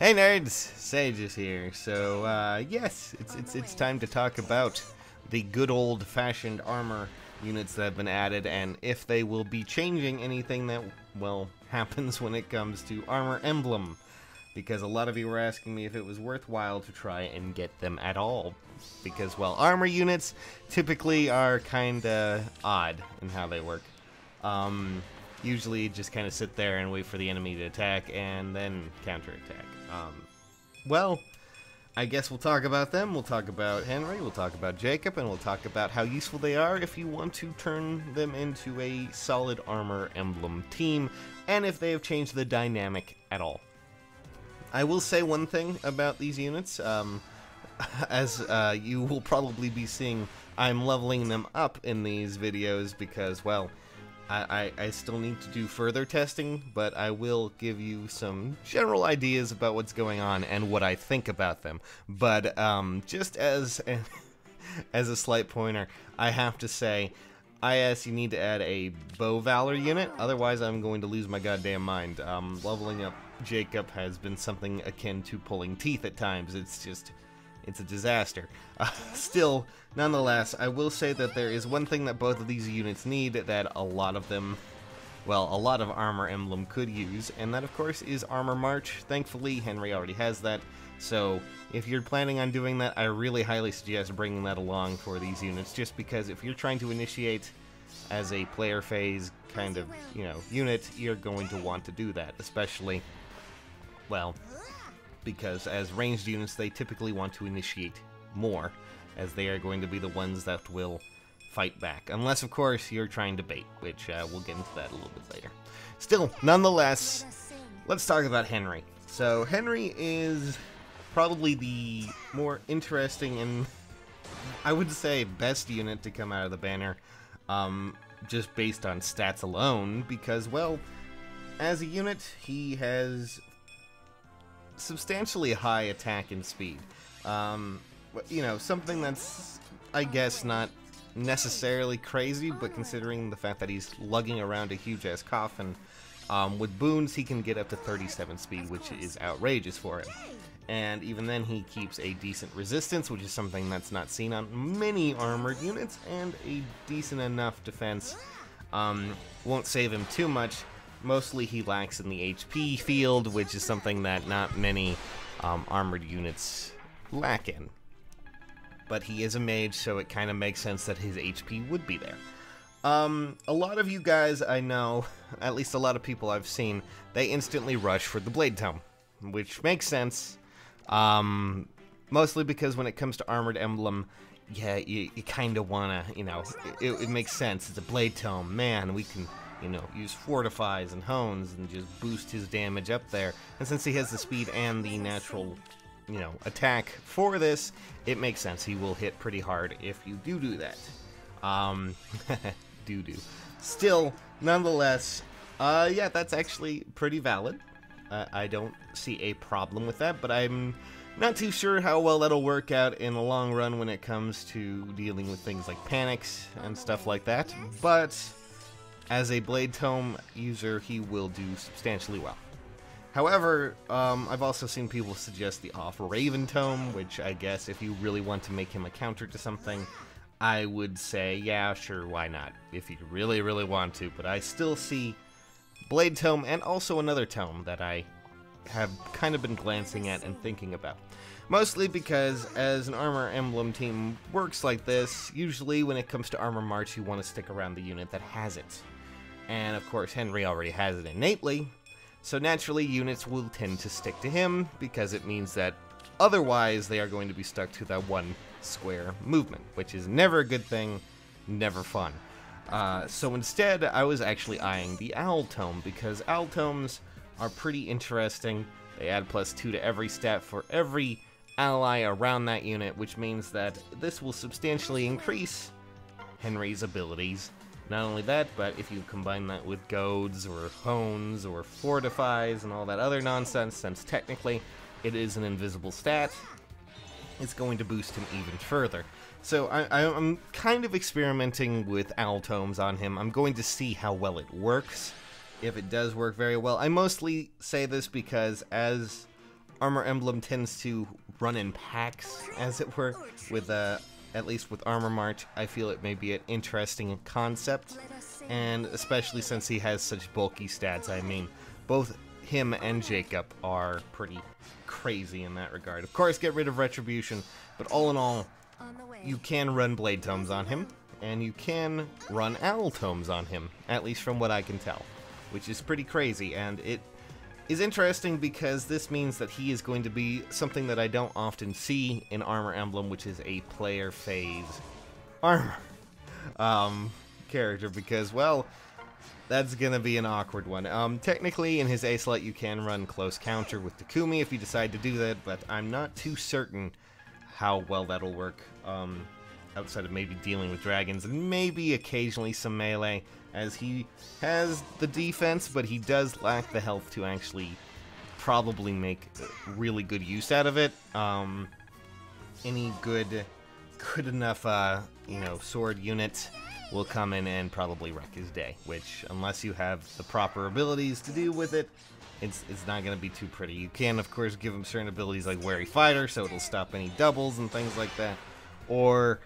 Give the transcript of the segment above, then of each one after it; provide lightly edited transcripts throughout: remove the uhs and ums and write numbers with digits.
Hey nerds, Sage is here. So yes, it's time to talk about the good old-fashioned armor units that have been added, and if they will be changing anything that, well, happens when it comes to Armor Emblem. Because a lot of you were asking me if it was worthwhile to try and get them at all. Because, well, armor units typically are kinda odd in how they work. Usually just kind of sit there and wait for the enemy to attack and then counterattack. Well, I guess we'll talk about them. We'll talk about Henry, we'll talk about Jacob, and we'll talk about how useful they are if you want to turn them into a solid Armor Emblem team, and if they have changed the dynamic at all. I will say one thing about these units. As you will probably be seeing, I'm leveling them up in these videos because, well, I still need to do further testing, but I will give you some general ideas about what's going on and what I think about them. But just as a slight pointer, I have to say, IS, you need to add a Bow Valor unit, otherwise I'm going to lose my goddamn mind. Leveling up Jacob has been something akin to pulling teeth at times. It's a disaster. Still, nonetheless, I will say that there is one thing that both of these units need that a lot of them, well, a lot of Armor Emblem could use, and that, of course, is Armor March. Thankfully, Henry already has that, so if you're planning on doing that, I really highly suggest bringing that along for these units, just because if you're trying to initiate as a player phase kind of, unit, you're going to want to do that, especially, well, because as ranged units, they typically want to initiate more, as they are going to be the ones that will fight back. Unless, of course, you're trying to bait, which we'll get into that a little bit later. Still, nonetheless, let's talk about Henry. So, Henry is probably the more interesting and, I would say, best unit to come out of the banner, just based on stats alone, because, well, as a unit, he has substantially high attack and speed. Something that's, I guess, not necessarily crazy, but considering the fact that he's lugging around a huge-ass coffin, with boons he can get up to 37 speed, which is outrageous for him. And even then he keeps a decent resistance, which is something that's not seen on many armored units, and a decent enough defense. Won't save him too much. Mostly he lacks in the HP field, which is something that not many armored units lack in. But he is a mage, so it kind of makes sense that his HP would be there. A lot of you guys I know, at least a lot of people I've seen, they instantly rush for the Blade Tome, which makes sense. Mostly because when it comes to Armored Emblem, yeah, you kind of want to, it makes sense. It's a Blade Tome, man, we can, use fortifies and hones and just boost his damage up there. And since he has the speed and the natural, attack for this, it makes sense. He will hit pretty hard if you do that. Still, nonetheless, yeah, that's actually pretty valid. I don't see a problem with that, but I'm not too sure how well that'll work out in the long run when it comes to dealing with things like panics and stuff like that. But as a Blade Tome user, he will do substantially well. However, I've also seen people suggest the Off-Raven Tome, which I guess if you really want to make him a counter to something, I would say, yeah, sure, why not, if you really, really want to. But I still see Blade Tome and also another tome that I have kind of been glancing at and thinking about. Mostly because as an Armor Emblem team works like this, usually when it comes to Armor March, you want to stick around the unit that has it. And of course, Henry already has it innately, so naturally units will tend to stick to him, because it means that otherwise they are going to be stuck to that one square movement, which is never a good thing, never fun. So instead, I was actually eyeing the Owl Tome, because Owl Tomes are pretty interesting. They add +2 to every stat for every ally around that unit, which means that this will substantially increase Henry's abilities. Not only that, but if you combine that with goads or hones or fortifies and all that other nonsense, since technically it is an invisible stat, it's going to boost him even further. So I'm kind of experimenting with Owl Tomes on him. I'm going to see how well it works. If it does work very well, I mostly say this because as Armor Emblem tends to run in packs, as it were, with at least with Armor March. I feel it may be an interesting concept, and especially since he has such bulky stats. I mean, both him and Jakob are pretty crazy in that regard. Of course, get rid of Retribution, but all in all, you can run Blade Tomes on him, and you can run Owl Tomes on him, at least from what I can tell, which is pretty crazy, and it is interesting because this means that he is going to be something that I don't often see in Armor Emblem, which is a player phase armor character, because, well, that's gonna be an awkward one. Technically, in his A slot, you can run Close Counter with Takumi if you decide to do that, but I'm not too certain how well that'll work, outside of maybe dealing with dragons, and maybe occasionally some melee, as he has the defense, but he does lack the health to actually probably make really good use out of it. Any good enough, sword unit will come in and probably wreck his day, which, unless you have the proper abilities to deal with it, it's not going to be too pretty. You can, of course, give him certain abilities like Wary Fighter, so it'll stop any doubles and things like that, or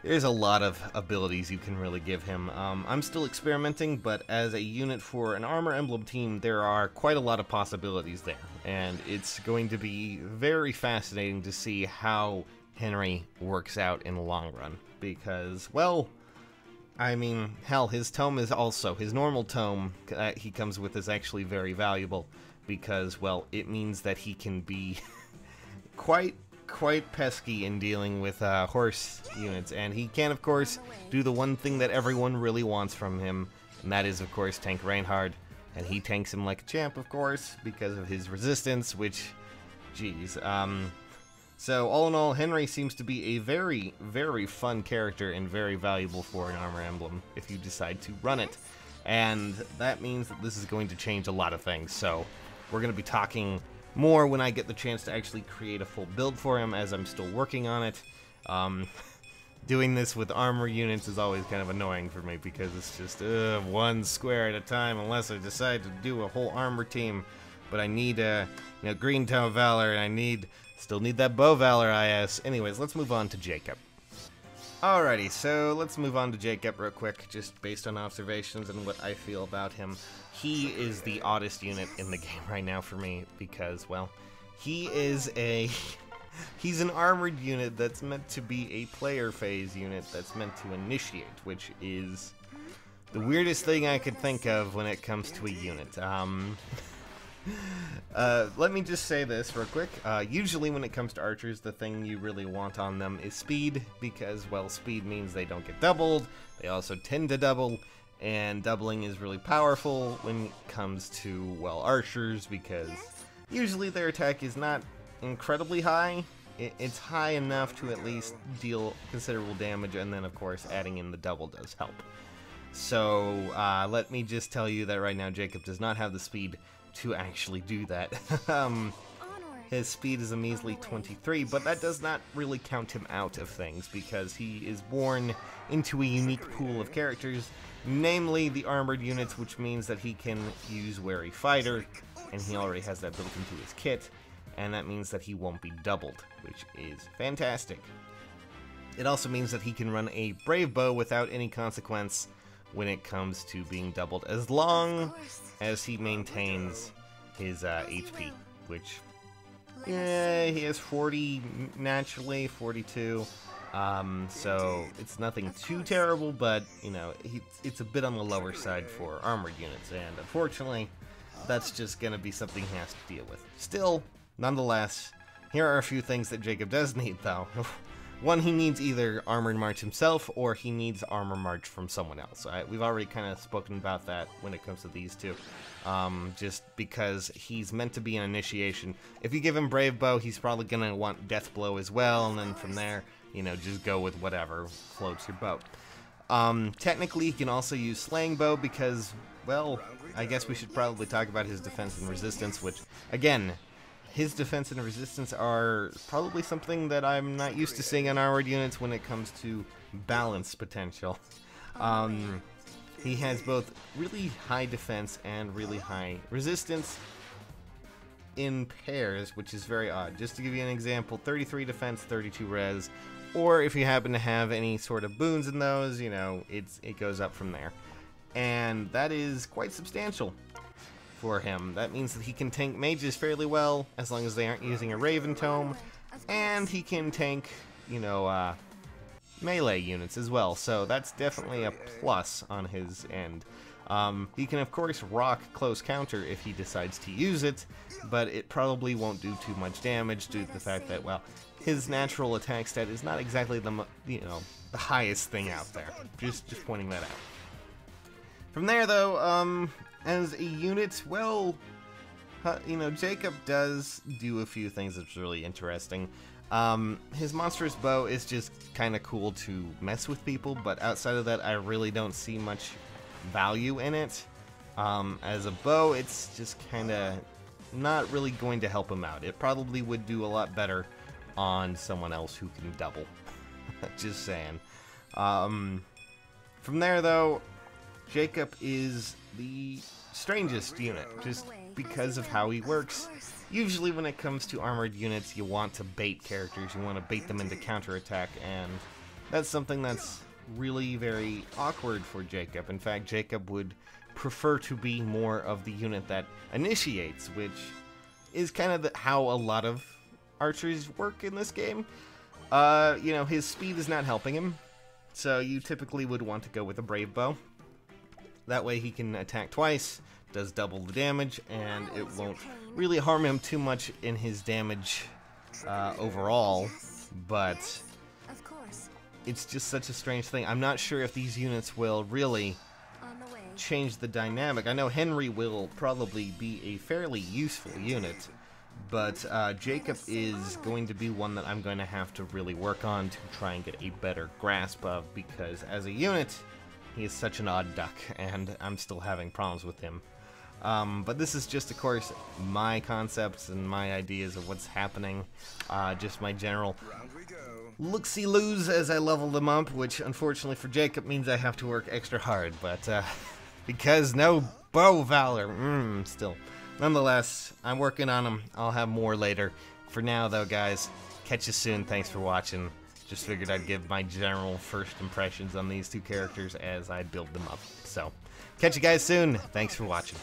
there's a lot of abilities you can really give him. I'm still experimenting, but as a unit for an Armor Emblem team, there are quite a lot of possibilities there, and it's going to be very fascinating to see how Henry works out in the long run, because, well, I mean, hell, his tome is also, his normal tome that he comes with is actually very valuable, because, well, it means that he can be quite pesky in dealing with horse units, and he can, of course, do the one thing that everyone really wants from him, and that is, of course, tank Reinhard, and he tanks him like a champ, of course, because of his resistance, which, geez, so all in all, Henry seems to be a very, very fun character and very valuable for an Armor Emblem if you decide to run it, and that means that this is going to change a lot of things, so we're going to be talking more when I get the chance to actually create a full build for him, as I'm still working on it. Doing this with armor units is always kind of annoying for me, because it's just one square at a time, unless I decide to do a whole armor team. But I need Green Toe Valor, and I still need that Bow Valor IS. Anyways, let's move on to Jakob. Alrighty, so let's move on to Jakob real quick, just based on observations and what I feel about him. He is the oddest unit in the game right now for me, because, well, he's an armored unit that's meant to be a player phase unit that's meant to initiate, which is the weirdest thing I could think of when it comes to a unit. Let me just say this real quick. Usually when it comes to archers, the thing you really want on them is speed, because, well, speed means they don't get doubled, they also tend to double, and doubling is really powerful when it comes to, well, archers, because usually their attack is not incredibly high. It's high enough to at least deal considerable damage, and then, of course, adding in the double does help. So, let me just tell you that right now Jakob does not have the speed to actually do that. His speed is a measly 23, but that does not really count him out of things, because he is born into a unique pool of characters, namely the armored units, which means that he can use Wary Fighter, and he already has that built into his kit, and that means that he won't be doubled, which is fantastic. It also means that he can run a Brave Bow without any consequence when it comes to being doubled, as long as he maintains his HP, which, yeah, he has 40 naturally, 42, so it's nothing too terrible, but, you know, it's a bit on the lower side for armored units, and unfortunately, that's just going to be something he has to deal with. Still, nonetheless, here are a few things that Jakob does need, though. One, he needs either Armored March himself, or he needs Armor March from someone else. We've already kind of spoken about that when it comes to these two. Just because he's meant to be an initiation. If you give him Brave Bow, he's probably going to want Death Blow as well, and then from there, you know, just go with whatever floats your boat. Technically, he can also use Slaying Bow because, well, I guess we should probably talk about his defense and resistance, which, again, his defense and resistance are probably something that I'm not used to seeing on armored units when it comes to balance potential. He has both really high defense and really high resistance. in pairs, which is very odd. Just to give you an example, 33 defense, 32 res, or if you happen to have any sort of boons in those, you know, it goes up from there. And that is quite substantial for him. That means that he can tank mages fairly well, as long as they aren't using a Raven Tome, and he can tank, you know, melee units as well, so that's definitely a plus on his end. He can of course rock close counter if he decides to use it, but it probably won't do too much damage due to the fact that, well, his natural attack stat is not exactly the, you know, the highest thing out there. Just pointing that out. From there though, as a unit, well, you know, Jakob does do a few things that's really interesting. His monstrous bow is just kind of cool to mess with people, but outside of that, I really don't see much value in it. As a bow, it's just kind of not really going to help him out. It probably would do a lot better on someone else who can double. Just saying. From there, though, Jakob is the strangest unit, just because of how he works. Usually when it comes to armored units, you want to bait characters, you want to bait them into counterattack, and that's something that's really very awkward for Jakob. In fact, Jakob would prefer to be more of the unit that initiates, which is kind of how a lot of archers work in this game. You know, his speed is not helping him, so you typically would want to go with a brave bow. That way he can attack twice, does double the damage, and it won't really harm him too much in his damage overall, but it's just such a strange thing. I'm not sure if these units will really change the dynamic. I know Henry will probably be a fairly useful unit, but Jakob is going to be one that I'm going to have to really work on to try and get a better grasp of, because as a unit, he is such an odd duck, and I'm still having problems with him. But this is just, of course, my concepts and my ideas of what's happening. Just my general look-see-loos as I level them up, which unfortunately for Jakob means I have to work extra hard. But because no bow valor, still. Nonetheless, I'm working on them. I'll have more later. For now, though, guys, catch you soon. Thanks for watching. Just figured I'd give my general first impressions on these two characters as I build them up. So, catch you guys soon. Thanks for watching.